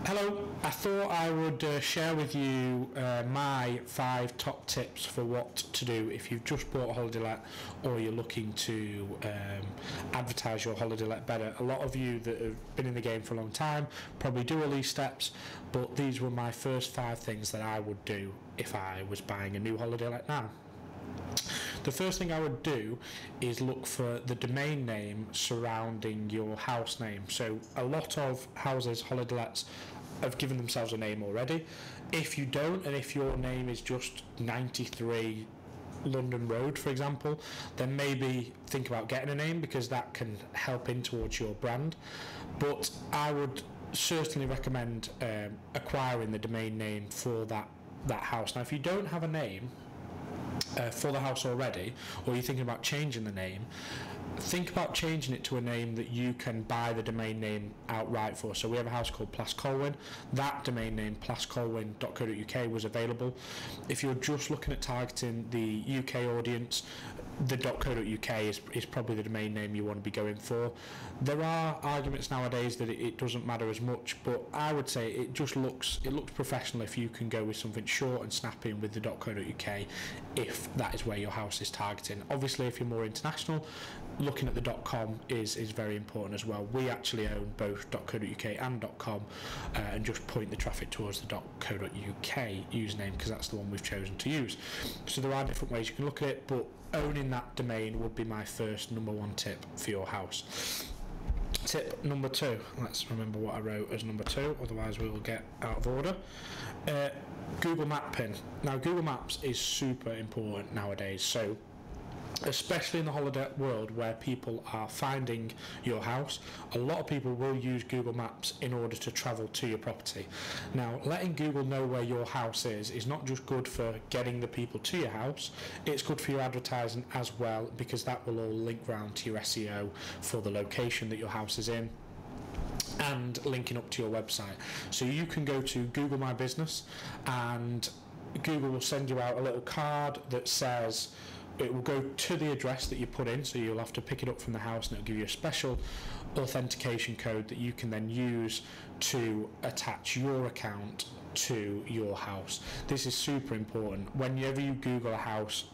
Hello, I thought I would share with you my 5 top tips for what to do if you've just bought a holiday let or you're looking to advertise your holiday let better. A lot of you that have been in the game for a long time probably do all these steps, but these were my first 5 things that I would do if I was buying a new holiday let now. The first thing I would do is look for the domain name surrounding your house name. So a lot of houses, holiday lets, have given themselves a name already. If you don't, and if your name is just 93 London Road, for example, then maybe think about getting a name, because that can help in towards your brand. But I would certainly recommend acquiring the domain name for that house. Now, if you don't have a name for the house already, or you're thinking about changing the name, think about changing it to a name that you can buy the domain name outright for. So we have a house called Plascolwyn. That domain name, plascolwyn.co.uk, was available. If you're just looking at targeting the UK audience, the .co.uk is probably the domain name you want to be going for. There are arguments nowadays that it doesn't matter as much, but I would say it looks professional if you can go with something short and snappy with the .co.uk, if that is where your house is targeting. Obviously, if you're more international, looking at the .com is very important as well. We actually own both .co.uk and .com, and just point the traffic towards the .co.uk username, because that's the one we've chosen to use. So there are different ways you can look at it, but owning that domain would be my first number 1 tip for your house. Tip number 2, let's remember what I wrote as number 2, otherwise we will get out of order. Google Mapping. Now, Google Maps is super important nowadays, so especially in the holiday world where people are finding your house, a lot of people will use Google Maps in order to travel to your property. Now, letting Google know where your house is not just good for getting the people to your house, it's good for your advertising as well, because that will all link round to your SEO for the location that your house is in, and linking up to your website. So you can go to Google My Business, and Google will send you out a little card that says, it will go to the address that you put in, so you'll have to pick it up from the house, and it'll give you a special authentication code that you can then use to attach your account to your house. This is super important. Whenever you Google a house,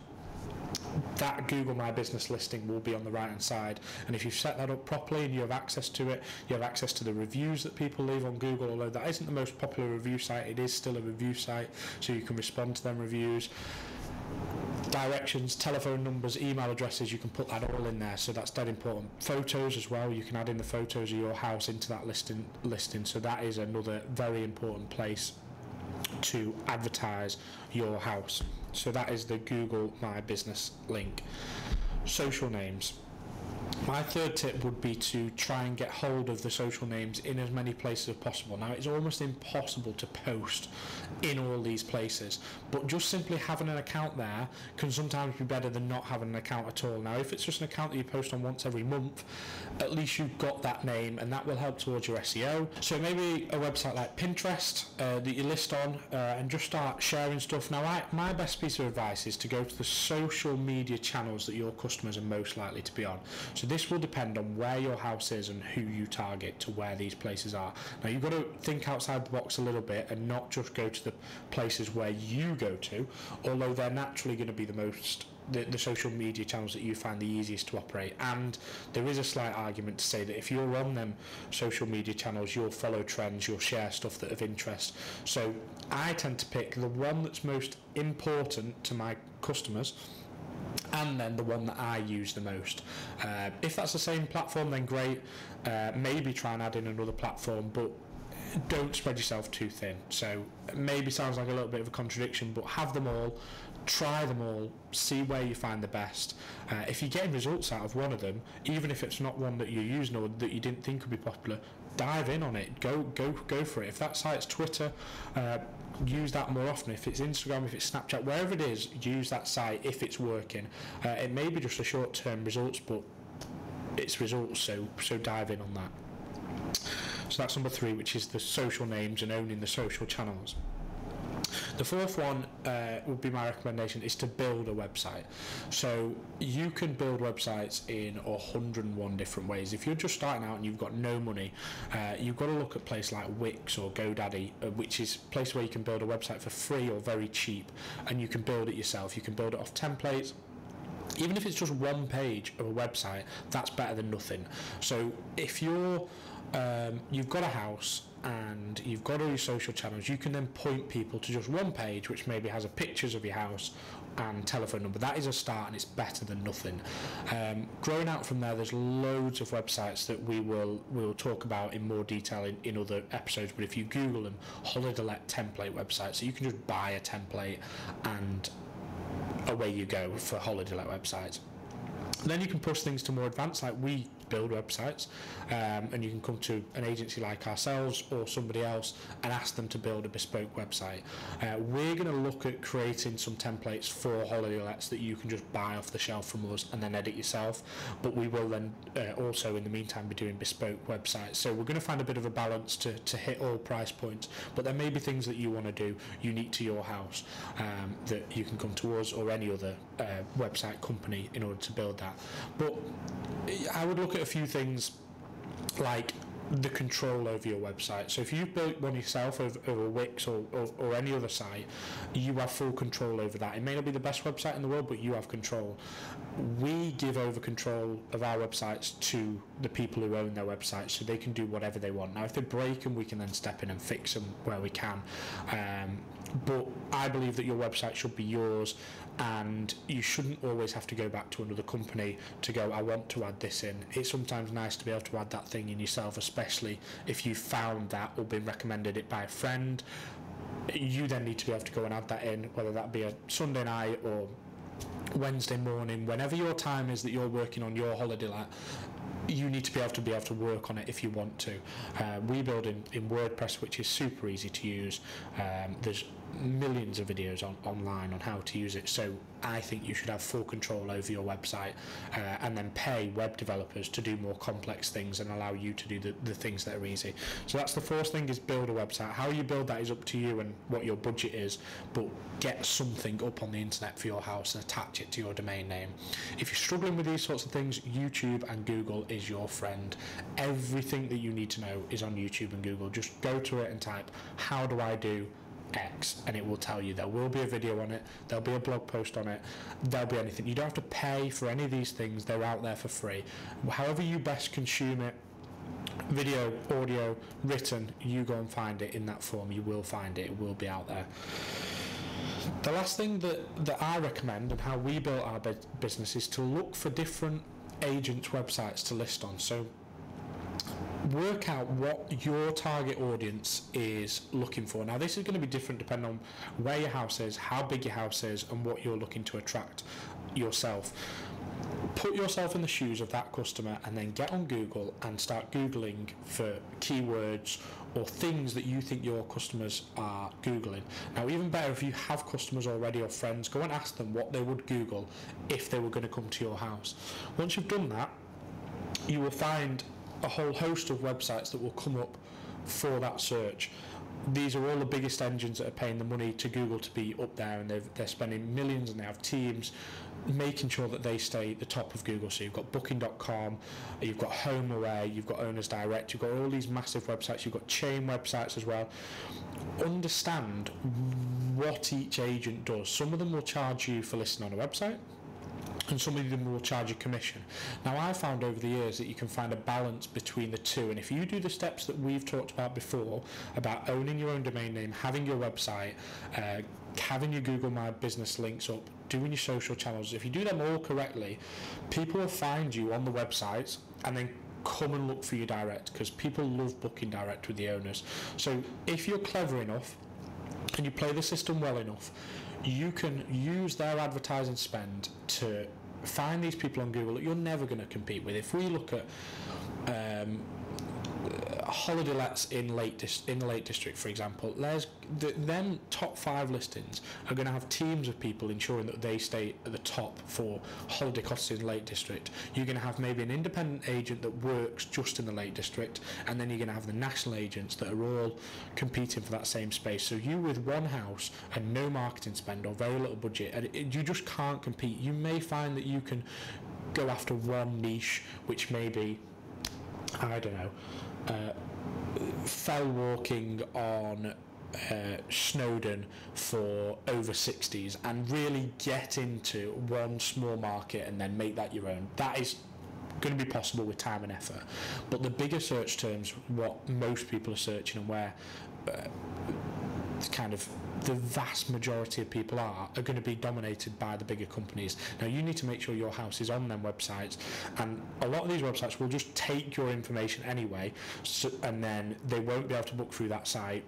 that Google My Business listing will be on the right hand side, and if you've set that up properly and you have access to it, you have access to the reviews that people leave on Google. Although that isn't the most popular review site, it is still a review site, so you can respond to them reviews. Directions, telephone numbers, email addresses, you can put that all in there, so that's dead important. Photos as well, you can add in the photos of your house into that listing, so that is another very important place to advertise your house. So that is the Google My Business link. Social names. My third tip would be to try and get hold of the social names in as many places as possible. Now, it's almost impossible to post in all these places, but just simply having an account there can sometimes be better than not having an account at all. Now, if it's just an account that you post on once every month, at least you've got that name, and that will help towards your SEO. So maybe a website like Pinterest that you list on, and just start sharing stuff. Now, my best piece of advice is to go to the social media channels that your customers are most likely to be on. So this will depend on where your house is and who you target to where these places are. Now, you've got to think outside the box a little bit and not just go to the places where you go to, although they're naturally going to be the social media channels that you find the easiest to operate. And there is a slight argument to say that if you're on them social media channels, you'll follow trends, you'll share stuff that of interest. So I tend to pick the one that's most important to my customers, and then the one that I use the most. If that's the same platform, then great. Maybe try and add in another platform, but don't spread yourself too thin. So maybe sounds like a little bit of a contradiction, but have them all, try them all, see where you find the best. If you're getting results out of one of them, even if it's not one that you're using or that you didn't think would be popular, dive in on it. Go for it. If that site's Twitter, use that more often. If it's Instagram, if it's Snapchat, wherever it is, use that site if it's working. It may be just a short-term results, but it's results, so dive in on that. So that's number 3, which is the social names and owning the social channels. The fourth one would be my recommendation is to build a website. So you can build websites in 101 different ways. If you're just starting out and you've got no money, you've got to look at places like Wix or GoDaddy, which is a place where you can build a website for free or very cheap, and you can build it yourself. You can build it off templates. Even if it's just one page of a website, that's better than nothing. So if you've got a house and you've got all your social channels, you can then point people to just one page which maybe has pictures of your house and telephone number. That is a start, and it's better than nothing. Growing out from there, there's loads of websites that we'll talk about in more detail in other episodes, but if you Google them, holiday let template websites, so you can just buy a template and away you go for holiday let websites. Then you can push things to more advanced, like we build websites, and you can come to an agency like ourselves or somebody else and ask them to build a bespoke website. We're going to look at creating some templates for holiday lets that you can just buy off the shelf from us and then edit yourself, but we will then also in the meantime be doing bespoke websites. So we're going to find a bit of a balance to hit all price points, but there may be things that you want to do unique to your house that you can come to us or any other website company in order to build that. But I would look at a few things like the control over your website. So if you've built one yourself over Wix or any other site, you have full control over that. It may not be the best website in the world, but you have control. We give over control of our websites to the people who own their websites, so they can do whatever they want. Now if they break them, we can then step in and fix them where we can. But I believe that your website should be yours, and you shouldn't always have to go back to another company to go, I want to add this in. It's sometimes nice to be able to add that thing in yourself, especially if you found that or been recommended it by a friend. You then need to be able to go and add that in, whether that be a Sunday night or Wednesday morning, whenever your time is that you're working on your holiday let. You need to be able to work on it if you want to. We build in WordPress, which is super easy to use. There's millions of videos online on how to use it, so I think you should have full control over your website, and then pay web developers to do more complex things and allow you to do the things that are easy. So that's the first thing, is build a website. How you build that is up to you and what your budget is, but get something up on the internet for your house and attach it to your domain name. If you're struggling with these sorts of things, YouTube and Google is your friend. Everything that you need to know is on YouTube and Google. Just go to it and type, how do I do X, and it will tell you. There will be a video on it, there'll be a blog post on it, there'll be anything. You don't have to pay for any of these things, they're out there for free. However you best consume it, video, audio, written, you go and find it in that form. You will find it, it will be out there. The last thing that I recommend, and how we built our business, is to look for different agents' websites to list on. So work out what your target audience is looking for. Now this is going to be different depending on where your house is, how big your house is, and what you're looking to attract yourself. Put yourself in the shoes of that customer and then get on Google and start Googling for keywords or things that you think your customers are Googling. Now even better, if you have customers already or friends, go and ask them what they would Google if they were going to come to your house. Once you've done that, you will find a whole host of websites that will come up for that search. These are all the biggest engines that are paying the money to Google to be up there, and they're spending millions, and they have teams making sure that they stay at the top of Google. So you've got Booking.com, you've got HomeAway, you've got Owners Direct, you've got all these massive websites, you've got chain websites as well. Understand what each agent does. Some of them will charge you for listing on a website, and some of them will charge a commission. Now I found over the years that you can find a balance between the two, and if you do the steps that we've talked about before, about owning your own domain name, having your website, having your Google My Business links up, doing your social channels, if you do them all correctly, people will find you on the websites and then come and look for you direct, because people love booking direct with the owners. So if you're clever enough and you play the system well enough, you can use their advertising spend to find these people on Google that you're never going to compete with. If we look at holiday lets in the Lake District, for example, them top 5 listings are going to have teams of people ensuring that they stay at the top for holiday cottages in the Lake District. You're going to have maybe an independent agent that works just in the Lake District, and then you're going to have the national agents that are all competing for that same space. So you with one house and no marketing spend or very little budget, and you just can't compete. You may find that you can go after one niche, which may be, I don't know, fell walking on Snowdon for over 60s, and really get into one small market and then make that your own. That is going to be possible with time and effort. But the bigger search terms, what most people are searching and where kind of the vast majority of people are going to be dominated by the bigger companies. Now you need to make sure your house is on them websites, and a lot of these websites will just take your information anyway, and then they won't be able to book through that site.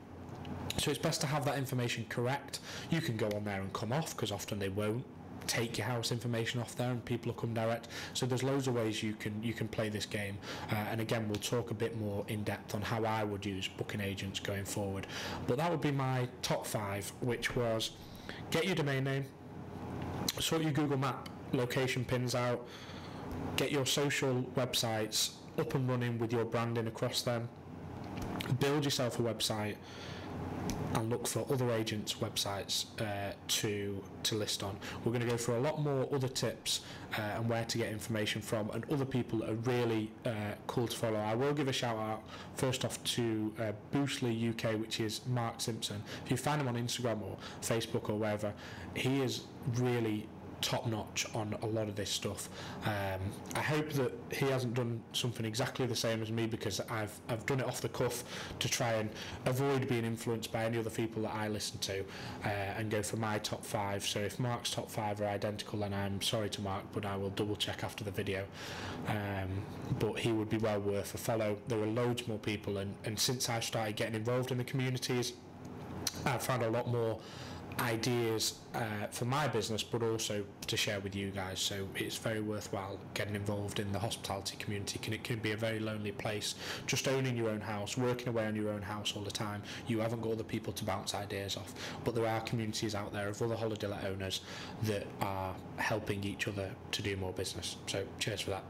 So it's best to have that information correct. You can go on there and come off, because often they won't take your house information off there and people will come direct. So there's loads of ways you can play this game, and again we'll talk a bit more in depth on how I would use booking agents going forward. But that would be my top 5, which was get your domain name, sort your Google Map location pins out, get your social websites up and running with your branding across them, build yourself a website, and look for other agents' websites to list on. We're going to go through a lot more other tips and where to get information from, and other people that are really cool to follow. I will give a shout out first off to Boostly UK, which is Mark Simpson. If you find him on Instagram or Facebook or wherever, he is really top notch on a lot of this stuff. I hope that he hasn't done something exactly the same as me, because I've done it off the cuff to try and avoid being influenced by any other people that I listen to, and go for my top 5. So if Mark's top 5 are identical, then I'm sorry to Mark, but I will double check after the video. But he would be well worth a follow. There are loads more people, and since I started getting involved in the communities, I've found a lot more ideas for my business, but also to share with you guys. So it's very worthwhile getting involved in the hospitality community. It can be a very lonely place, just owning your own house, working away on your own house all the time. You haven't got other people to bounce ideas off, but there are communities out there of other holiday let owners that are helping each other to do more business. So cheers for that.